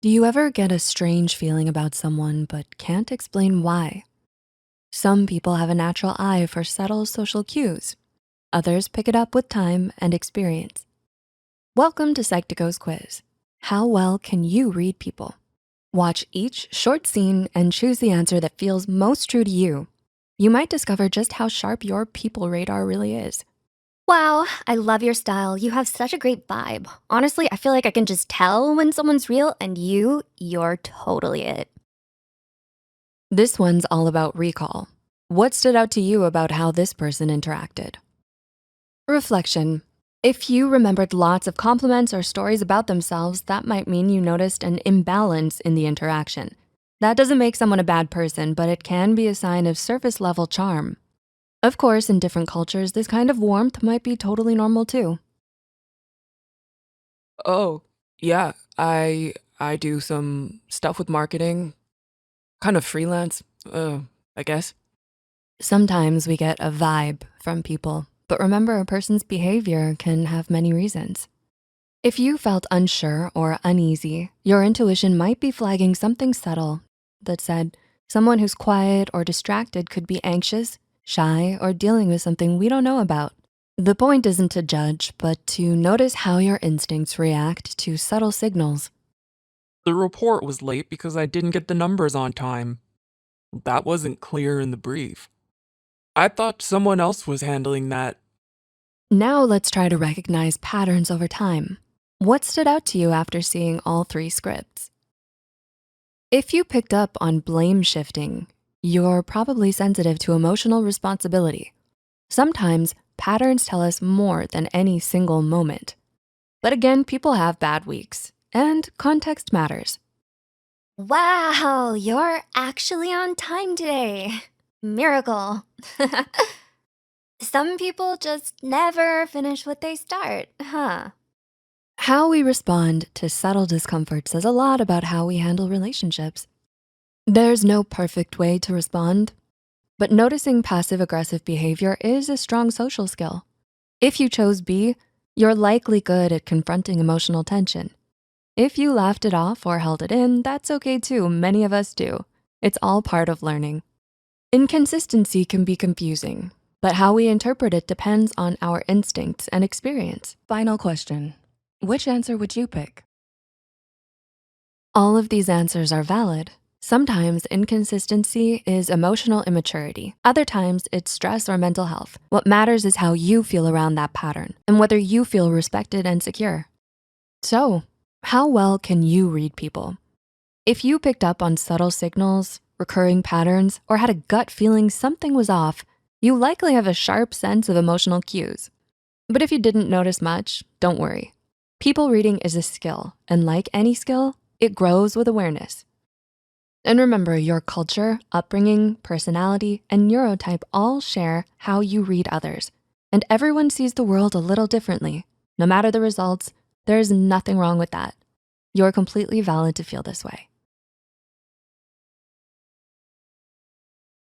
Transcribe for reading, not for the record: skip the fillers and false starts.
Do you ever get a strange feeling about someone but can't explain why? Some people have a natural eye for subtle social cues. Others pick it up with time and experience. Welcome to Psych2Go's quiz. How well can you read people? Watch each short scene and choose the answer that feels most true to you. You might discover just how sharp your people radar really is. Wow, I love your style. You have such a great vibe. Honestly, I feel like I can just tell when someone's real, and you're totally it. This one's all about recall. What stood out to you about how this person interacted? Reflection. If you remembered lots of compliments or stories about themselves, that might mean you noticed an imbalance in the interaction. That doesn't make someone a bad person, but it can be a sign of surface level charm. Of course, in different cultures, this kind of warmth might be totally normal too. Oh, yeah, I do some stuff with marketing, kind of freelance, I guess. Sometimes we get a vibe from people, but remember, a person's behavior can have many reasons. If you felt unsure or uneasy, your intuition might be flagging something subtle that said someone who's quiet or distracted could be anxious, shy, or dealing with something we don't know about. The point isn't to judge, but to notice how your instincts react to subtle signals. The report was late because I didn't get the numbers on time. That wasn't clear in the brief. I thought someone else was handling that. Now let's try to recognize patterns over time. What stood out to you after seeing all three scripts? If you picked up on blame shifting, you're probably sensitive to emotional responsibility. Sometimes patterns tell us more than any single moment. But again, people have bad weeks, and context matters. Wow, you're actually on time today. Miracle. Some people just never finish what they start, huh? How we respond to subtle discomfort says a lot about how we handle relationships. There's no perfect way to respond, but noticing passive-aggressive behavior is a strong social skill. If you chose B, you're likely good at confronting emotional tension. If you laughed it off or held it in, that's okay too, many of us do. It's all part of learning. Inconsistency can be confusing, but how we interpret it depends on our instincts and experience. Final question, which answer would you pick? All of these answers are valid. Sometimes inconsistency is emotional immaturity. Other times it's stress or mental health. What matters is how you feel around that pattern and whether you feel respected and secure. So, how well can you read people? If you picked up on subtle signals, recurring patterns, or had a gut feeling something was off, you likely have a sharp sense of emotional cues. But if you didn't notice much, don't worry. People reading is a skill, and like any skill, it grows with awareness. And remember, your culture, upbringing, personality, and neurotype all share how you read others. And everyone sees the world a little differently. No matter the results, there is nothing wrong with that. You're completely valid to feel this way.